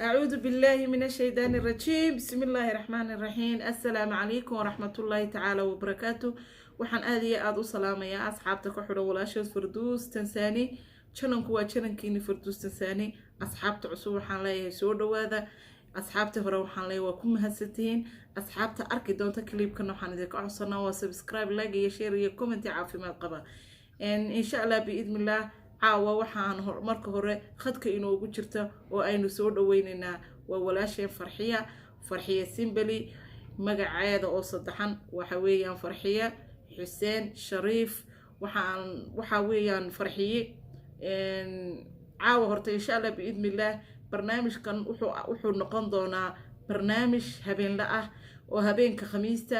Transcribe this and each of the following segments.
أعوذ بالله من الشيطان الرجيم بسم الله الرحمن الرحيم السلام عليكم ورحمة الله تعالى وبركاته waxaan aad iyo aad u salaamayaa asxaabta ku xidhan walaashood Firdaws Tansaani channelku waa channelkiina Firdaws Tansaani asxaabta cusub waxaan leeyahay soo dhawaada asxaabta hore waxaan leeyahay waa ku mahadsantihiin asxaabta arki doonta clipkan waxaan idinka codsanaa waa subscribe like iyo share iyo comment caafimaad qaba insha Allah biidnillah caawa waxaan marka hore khadka inoogu jirta oo aynu soo dhaweynaynaa waa walaasheen farxiya Simbali magaceeda oo saddexan waxa weeyaan Farxiya Xuseen Shariif waxa weeyaan Farxiye caawa horta insha Allah biidnillah barnaamijkan wuxuu noqon doonaa barnaamij habeenla ah oo habeenka khamiista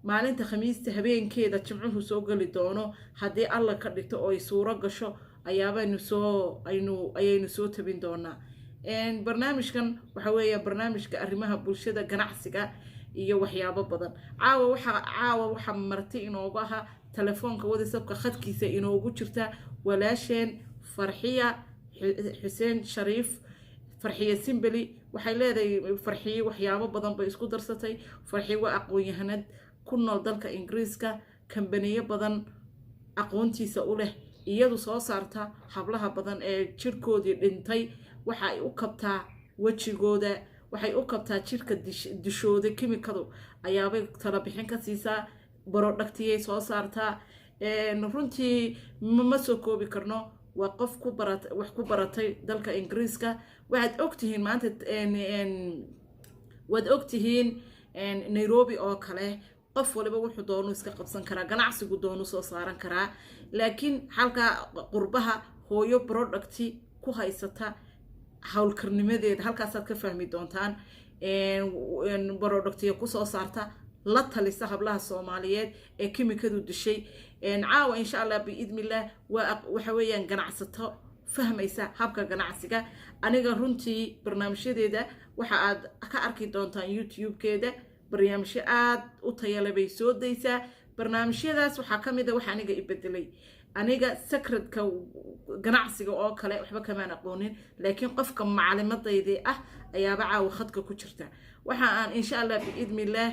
maalinta khamiista habeenkeeda jimcuhu soo gali doono haddii alla ka dhigto oo ay suuro gasho ayaynu soo tabin doonaa barnaamijkan waxa weeyaan barnaamijka arrimaha bulshada ganacsiga iyo waxyaabo badan caawa waxa marti inoogu aha telefoonka WhatsApp-ka khadkiisa inoogu jirta walaasheen Farxiya Xuseen Shariif Farxiya Simbali waxay leedahay Farxiya waxyaabo badan bay isku darsatay Farxiya waa aqoon-yahanad ku nool dalka Ingiriiska kambaniyo badan aqoontiisa u leh iyadu soo saarta hablaha badan ee jirkoodii dhintay waxa ay u kabtaa wajigooda waxay u kabtaa jirka dishooda kimikadu ayaabay tala bixin ka siisaa productiyay soo saartaa runtii ma soo koobi karno waa qof wax ku baratay dalka Ingiriiska waxaad ogtihiin maanta waad ogtihiin Nairobi oo kale qof waliba wuxuu doono iska qabsan karaa ganacsigu doono soo saaran karaa laakiin halka qurbaha hooyo producti ku haysata hawlkarnimadeeda halkaas aad ka fahmi doontaan productiga ku soo saarta la talisa hablaha Soomaaliyeed ee kimikadu dishay caawa insha Allah biidnillah waxa weeyaan ganacsato fahmaysa habka ganacsiga aniga runtii barnaamijyadeeda waxa aad ka arki doontaan YouTube-keeda barnaamijyo aad u tayo leh bay soo daysaa barnaamijyadaas waxa kamid ah waxa aniga ibedelay aniga secretka ganacsiga oo kale waxba kama aqoonin laakiin qofka macluumaadayda ah ayaaba caawa khadka ku jirta waxa aan insha Allah biidnillah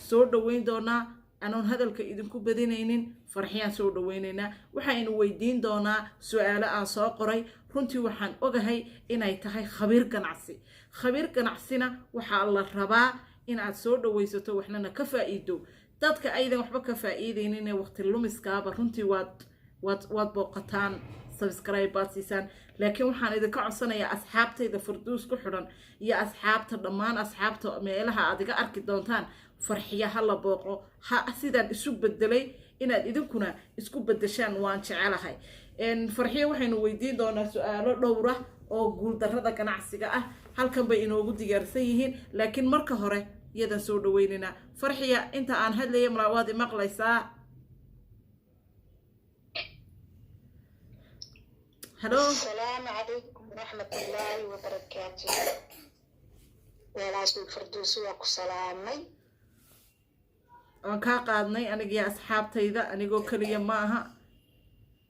soo dhaweyn doonaa anoon hadalka idinku badinaynin Farxiyaan soo dhaweynayna waxaynu weydiin doonaa su'aalo aan soo qoray runtii waxaan ogahay inay tahay khabiir ganacsina waxa la rabaa in aad soo dhaweysato waxna ka faa'iido dadka aydan waxba ka faa'iideynin ee waqti lumiskaaba runtii waad booqataan subscribe baad siisaan laakiin waxaan idinka codsanayaa asxaabtayda Firdaws ku xidhan iyo asxaabta dhammaan asxaabta meelaha aad iga arki doontaan Farxiya hala booqo sidaan isu bedelay inaad idinkuna isku bedeshaan waan jecelahay Farxiya waxaynu weydiin doonaa su'aalo dhowr ah oo guul darrada ganacsiga ah halkan bay inoogu diyaarsan yihiin laakiin marka hore yadan soo dhaweynina Farxiya inta aan hadlayo malawaad maqlaysaa hello السلام عليكم ورحمة الله وبركاته walaashay Firdaws waa ku salaamay aan ka qaadnay aniga iyo asxaabtayda anigoo kaliya ma aha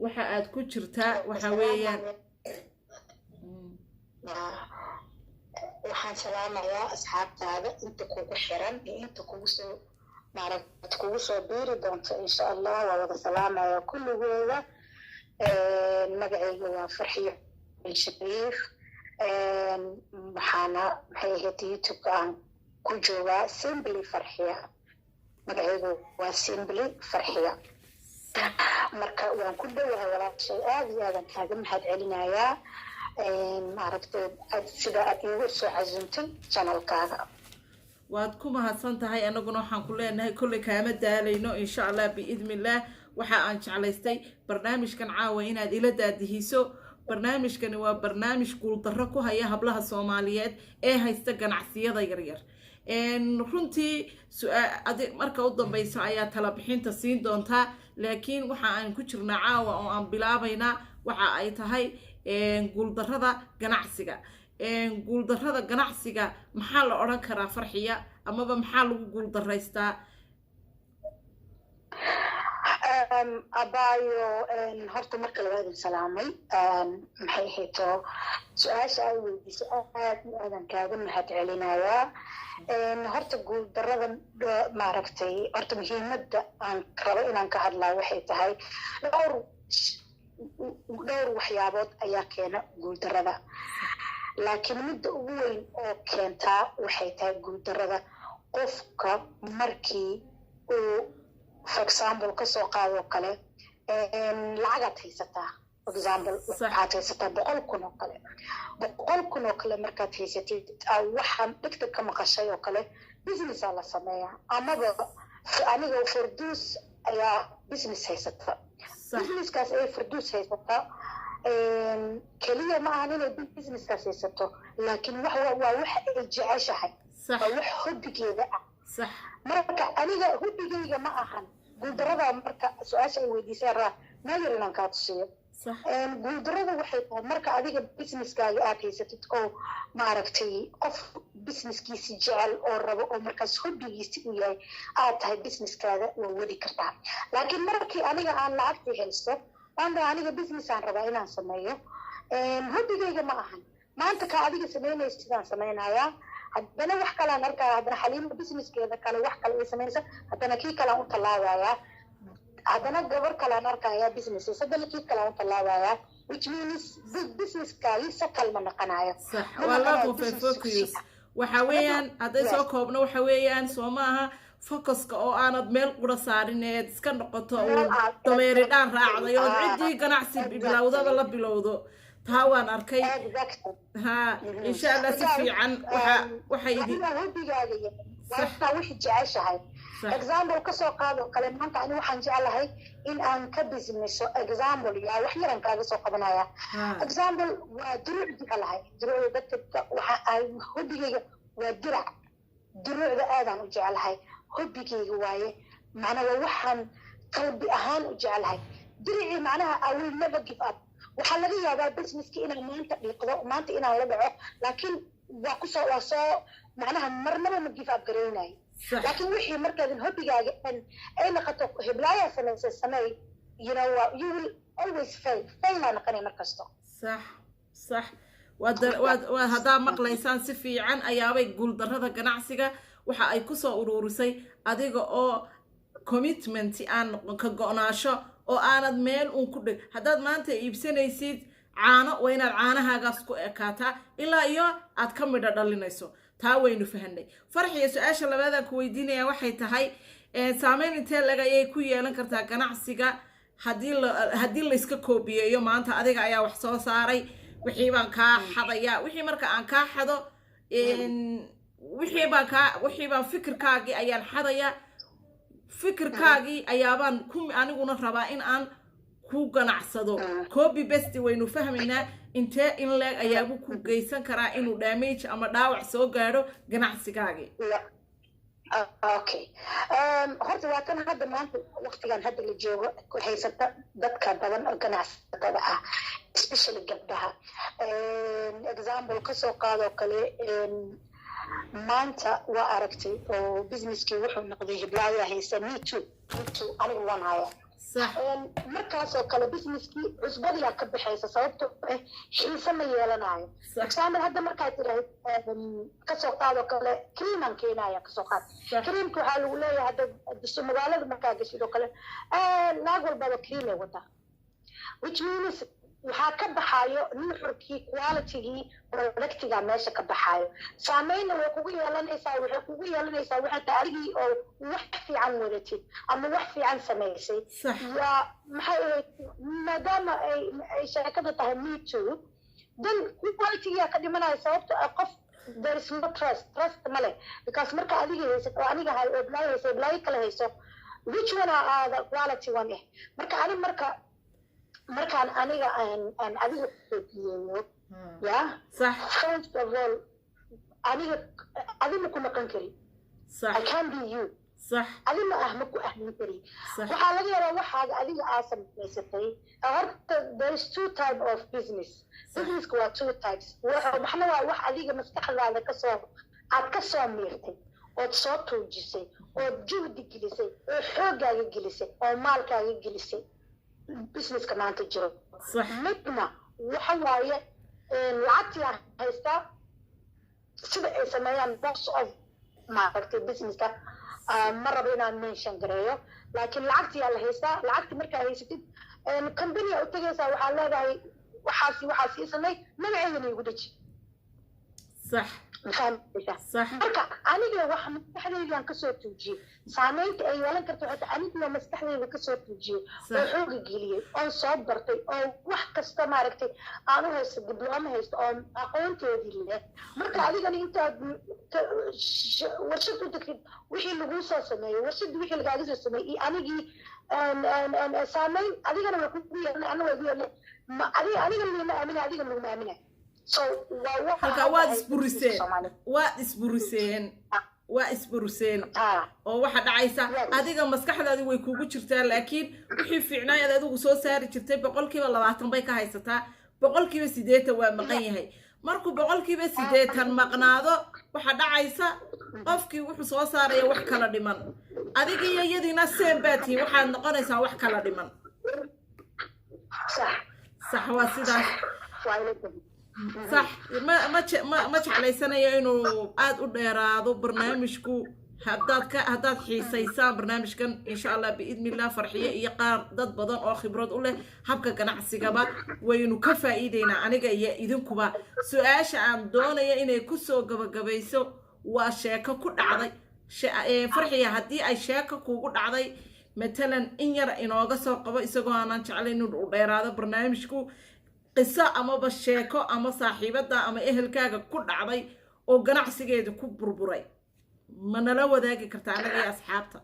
waxa aad ku jirtaa waxa weeyaan waxaan salaamayaa asxaabtaada inta kugu xiran iyo inta kugu soo biiri doonto insha Allah waa wada salaamayaa kulligooda magacayga waa Farxiya Shariif waxaana maxay ahayd YouTube aan ku joogaa Simbali Farxiya magacaygu waa Simbali Farxiya marka waan ku dhawahay walaashay aad iyo aad kaaga mahad celinayaa maaragtay sida aad igu soo casuntay channelkaaga waad ku mahadsan tahay anaguna waxaan ku leenahay kulli kaama daalayno insha Allah biidnillah waxa aan jeclaystay barnaamijkan caawa inaad ila daadihiso barnaamijkani waa barnaamij guul darro ku haya hablaha Soomaaliyeed ee haysta ganacsiyada yaryar runtii marka u dambayso ayaa tala bixinta siin doontaa laakiin waxa aan ku jirnaa caawa oo aan bilaabaynaa waxa ay tahay guul darrada ganacsiga maxaa la oran karaa Farxiya amaba maxaa lagu guul daraystaa أبايو هرت مركل هذا سلامي محي هيتو سؤال أول سؤال أنا كابن هاد علينا يا هرت أقول دردا ما عرفتي هرت مهمة عن كرائن عن كهاد لا وحيت هاي دور وحيابات أياكينا قول دردا لكن مد أول أو كنتا وحيت هاي قول دردا قفك مركي for example kasoo qaado kale lacagaad haysataa for example waxaad haysataa 100 kun oo kale 100 kun oo kale markaad haysatid waxaan dhigta ka maqashay oo kale business la sameeyaa amaba aniga Firdaus ayaa business haysata businesskaas ay Firdaus haysata kaliya ma ahan inay businesskaas haysato laakiin waa wax ay jeceshahay wax hobbigeeda ah صح marka aniga hubigayga ma ahan guuldarada marka su'aasha ay weydiisay raa ma yaran ka tusay صح guuldarada waxay tahay marka adiga businesskaaga aad haysatid oo ma aragtay qof businesskiisa jecel oo rabo oo markaas hubigiisa u yahay aad tahay businesskaaga waa wadi kartaa laakiin markii aniga aan lacagtii haysto aniga business aan rabaa inaan sameeyo hubigayga ma ahan maanta ka adiga sameynaysid sidaan sameynayaa haddana wax kale aan arkaa haddana xaliimo businesskeeda kale wax kale ay sameynaysa haddana kii kale aan u tallaabaya haddana gabar kale aan arkayaa businesses haddana kii kale aan u tallaabaya which means businesskaagi sakal ma noqonayo والله focus waxa weeyaan hadday soo koobno waxa weeyaan soo maaha focuska oo aanad meel qura saarineed iska noqoto oo dameeri dhaan raacday oo cidii ganacsi bilowdaba la bilowdo تاوان أركي ها إن شاء الله سفي عن وحيدي صح وحي جعيش هاي example كسو قادو كلام أنت أنا وحن جعلها إن أن كبزنس example يا وحيرا كذا سو قبنايا example ودروع جعلها دروع بتبقى هبي ودرع دروع بآدم جعلها هبي جوايه معناه وحن قلبي أهان وجعلها درعي معناها I will never give up waxaa laga yaabaa businesski inaan maanta dhiiqdo maanta inaan la dhaco laakiin waa ku soo macnaha marnaba ma give up gareynay laakiin wixii markaad hobigaaga ay noqoto heblaaya sameey you know you will always fail aan qani markasto صح صح وهذا maqlaysaan si fiican ayaabay guul darrada ganacsiga waxa ay ku soo uruurisay adiga oo commitment aan ka go'naasho oo aanad meel uun ku dhig hadaad maanta iibsanaysid caano waa inaad caanahaagaas ku ekaataa ilaa iyo aad ka midho dhalinayso taa waynu fahanay farxiyo su'aasha labaadaan ku weydiinaya waxay tahay saameyn intee laga ayay ku yeelan kartaa ganacsiga haddii la iska koobiyeeyo maanta adiga ayaa wax soo saaray wixii baan kaa xadaya wixii marka aan kaa xado wixii baan fikirkaagii ayaan xadaya fikirkaagii ayaabaan aniguna rabaa in aan ku ganacsado copy paste waynu fahmaynaa intee in leeg ayaabu ku geysan karaa inuu damage ama dhaawac soo gaadho ganacsigaagii okay horta waa tan hadda maanta waqtigan hadda la joogo haysata dadka badan oo ganacsatada ah especially gabdhaha example kasoo qaado kale maanta waa aragtay oo businesskii wuxuu noqday heblaaya haysa me too anigu waan haya صح markaas oo kale businesskii cusbadiyaa ka baxaysa sababtoo ah xiisa ma yeelanayo example hadda markaad tiraahid kasoo qaado kale creaman keenaya kasoo qaad creamka waxaa lagu leeyahay hadda disho magaalada markaa gashid oo kale naag walbaba cream ay wadaa which means waxaa ka baxayo nuxurkii qualitygii productiga meesha ka baxayo saameynna way kugu yeelanaysaa waxay taarigii oo wax fiican wadatid ama wax fiican samaysay yaa maxay maadaama ay sheekada tahay me too dan qualityga ka dhimanaya sababta qof there is no trust male because marka adiga haysid oo aniga hay oo blay kala hayso which one are the quality one marka ani markaan aniga aan adiga fiiriyo ya صح first of all adiga ku noqon kari صح I can be you صح adiga ma ku ahmin kari waxaa laga yaabaa waxaaga adiga aad samaysatay horta there is two type of business waa two types waxna waa wax adiga maskaxdaada aad ka soo miirtay ood soo tuujisay ood juhdi gelisay oo xoogaaga gelisay oo maalkaaga gelisay businesska maanta jiro midna waxa waaye lacagtii aan haystaa sida ay sameeyaan box of maaragtay businesska ma rabo inaan mention gareeyo laakiin lacagtii aa la haystaa lacagtii markaa haysatid company u tagaysaa waxaa leedahay waxaas ii samey magaceedana igu deji صح صح marka aniga wax maskaxdaydan ka soo tuujiyay saameynta ay yeelan karto xataa aniga maskaxdayda ka soo tuujiyay oo xoog geliyay oo soo bartay oo wax kasta maaragtay aan u haysto diblooma haysto oo aqoonteedii leh marka adigana intaad warshad u tagtid wixii lagu soo sameeyay warshad wixii lagaaga soo sameeyay anigii saameyn adigana waa ku yeelan aniga waa yeelan adiga lama aamina adiga lama aamina halka waad isburiseen oo waxa dhacaysa adiga maskaxdaadi way kugu jirtaa laakiin wixii fiicnaa adigu soo saari jirtay 20% bay ka haysataa 80% waa maqan yahay markuu 80% maqnaado waxa dhacaysa qofkii wuxuu soo saaraya wax kala dhiman adiga iyo iyadina seembaati waxaad noqonaysaa wax kala dhiman صح waa sidaas صح ما jeclaysanaya inuu aad u dheeraado barnaamijku haddaad xiisaysaan barnaamijkan insha Allah biidnillah farxiye iyo qaar dad badan oo khibrad u leh habka ganacsigaba waynu ka faa'iideynaa aniga iyo idinkuba su'aasha aan doonayo inay ku soo gabagabayso waa sheeko ku dhacday farxiye haddii ay sheeko kugu dhacday matalan in yar inooga soo qabo isagoo aanan jeclayn inuu dheeraado barnaamijku قصة أما بشيكو أما صاحبتها أما إهلكاga ku dhacday oo ganacsigeedu ku burburay mana la wadaagi kartaa anaga iyo asxaabta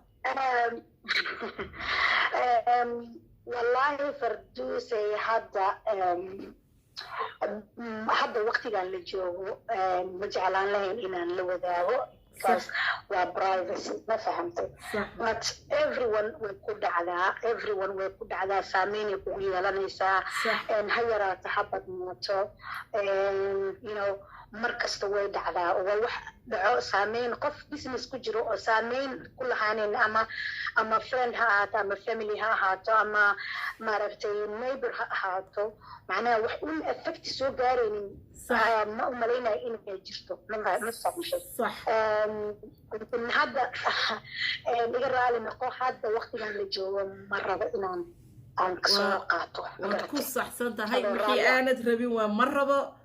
wallahi farduusay hadda waqtigan la joogo ma jeclaan lahayn inaan la wadaago because waa privacy ma fahamtay but everyone way ku dhacdaa saameyn ay kugu yeelanaysaa ha yaraato habad mooto you know markasta way dhacdaa oo wax dhaco saameyn qof business ku jiro oo saameyn ku lahaaneen ama friend ha ahaato ama family ha ahaato ama maaragtay neighbor ha ahaato macnaha wax un effect soo gaaraynin ما أملينا إنه يجرتو ما صحيح صح من هذا نقرأ على نقول هذا وقت اللي جو مرة إنهم عن سوقاته وتكون صح سنت هاي وحي أنا تربي ومرة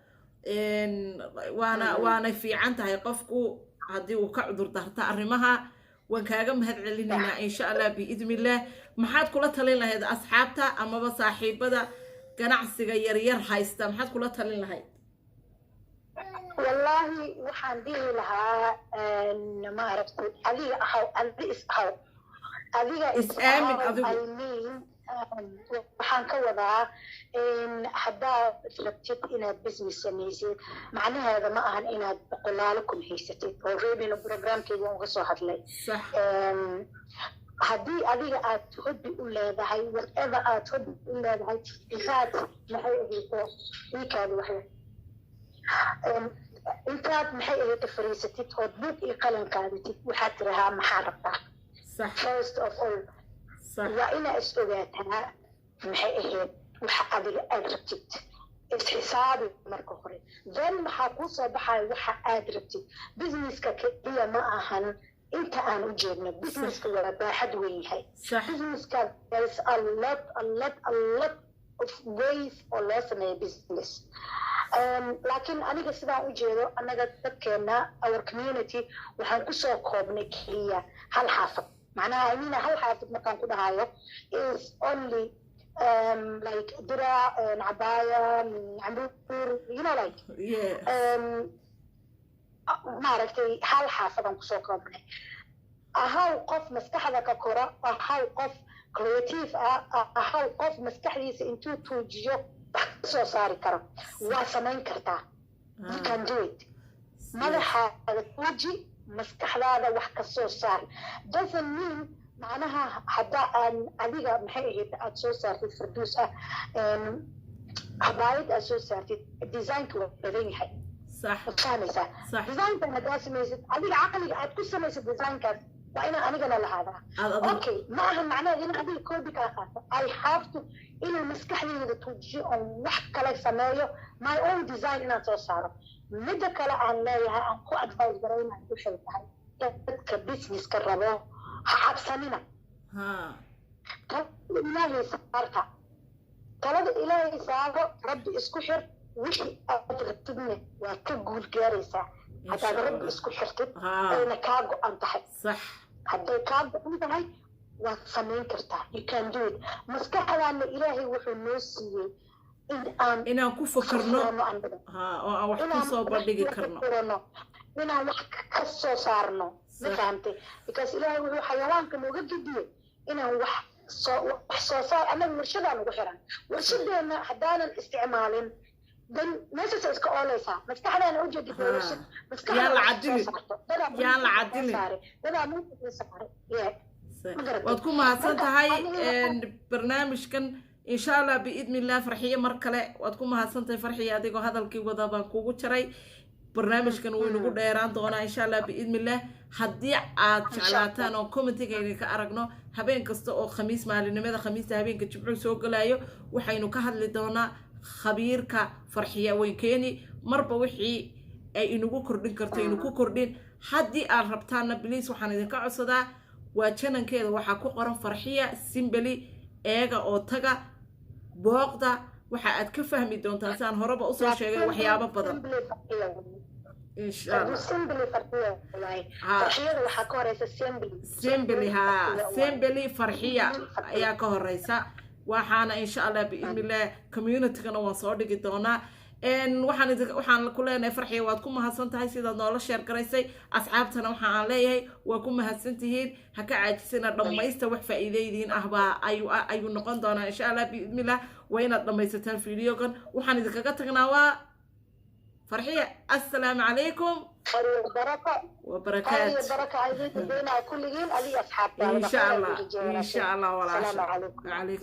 وأنا في عنتها يقفكوا هذه وكعذر تحت أرمها وكاجم هذا علينا إن شاء الله بإذن الله ما حد كلها تلين هذا أصحابته أما بصاحب بدأ ganacsiga yaryar haysta maxaad kula talin lahayd wallahi waxaan dhihi lahaa ma aragtay adiga is-aamin adigu waxaan ka wadaa haddaad rabtid inaad business samaysid macnaheeda ma ahan inaad boqolaalo kun haysatid oo reebina programkeeda uga soo hadlay haddii adiga aad hobby u leedahay whatever aad hobby u leedahay intaad maxay ahayto iikaadi waxay intaad maxay ahayto fariisatid ood buug iyo qalin qaadatid waxaad tirahaa maxaa rabtaa first of all waa inaa is ogaataa maxay ahayd waxa adiga aad rabtid isxisaabi marka hore then maxaa kuu soo baxaya waxa aad rabtid businesska keliya ma ahan inta aan u jeedno businesska waa baaxad weyn yahay businesska there's a lot of ways oo loo sameeyo business laakiin aniga sidaan u jeedo annaga dadkeena our community waxaan kusoo koobnay keliya hal xaafad معناها أمينة هل حافظ مكان كده هايو is only like درع عباية عمرور you know like ما عرفتي هل حافظ عن كسوق ربنا أهاو قف مسكح ذاك كرة أهاو قف كرياتيف أهاو قف مسكح ليس انتو توجيو سو صار كرة واسمين كرتا you can do it ماذا هذا توجي maskaxdaada wax ka soo saar doesn't mean macnaha hadda aan adiga maxay ahayd aad soo saartid farduus ah habaayad aad soo saartid design-ku waa badan yahay صح فاهميسا صح ديزاين كان داسميسد اديك عقلي عاد كل سميسه ديزاين كان وانا انا لهذا اوكي ما هم معناه ان ادي كود كاخاته اي هاف تو انه مسكحني توجي او wax kale sameeyo my own design inaan soo saaro midda kale aan leeyahay aan ku advice garaynayo waxay tahay dadka business ka rabo ha cabsanina talada ilaahay saaro rabbi isku xir wixii aad rabtidna waa ka guul gaaraysaa haddaad rabbi isku xirtid ayna kaa go-an tahay صح hadday kaa go-an tahay waad samayn kartaa you can do it maskaxdaana ilaahay wuxuu noo siiyey inaan ku fakarno oo aan wax ku soo bandhigi karno inaan wax ka soo saarno ma fahamtay because ilaahay wuxuu xayawaanka nooga gudiyey inaan wax soo saar annaga warshadaan ugu xiran warshadeena haddaanan isticmaalin dan meeshaas iska ooleysaa maskaxdaana u jeedid warshad yaan la cadilin yaan la cadilin dadaa meesha saaray waad ku mahadsan tahay barnaamijkan إن شاء الله بإذن الله فرحية مركلة وأتكون مهسنتي فرحية أديكو هذا الكيبو ده بانكوكو تشري برنامج كان وينقول ديران دونا إن شاء الله بإذن الله هدي عاد شعلاتان أو كومنتي كيني كأرقنا هبين كستو أو خميس مالي نميدا خميس هبين كتشبعو سوق لايو وحينو كهد لدونا خبير كفرحية وين كيني مربا وحي أي إنوكو كردين كرتينوكو كردين هدي الربطان بليس وحانا ديكا عصدا وچنن كيدا وحاكو قرن فرحية سيمبلي إيغا أو تغا بوغدا waxa aad ka fahmi doontaa saan horeba u soo sheegay waxyaabo badan insha Allah farxiyada waxa ka horeysa assembly farxiya ayaa ka horeysa waxaana insha Allah biidnillah community-gana waan soo dhigi doonaa waxaan ku leenahay farxiya waad ku mahadsan tahay sidaad noola share garaysay asxaabtana waxaan leeyahay waa ku mahadsan tihiin ha ka caajisina dhamaysta wax faa'iideydiin ahba ayuu noqon doonaa insha Allah biidnillah وين ضميستان فيديو كان وحن إذا كنت تقنوا فرحية السلام عليكم وبركاته البركة عايزين بينا كل جيل أبي أصحاب إن شاء الله إن شاء الله ولا السلام عليكم عليكم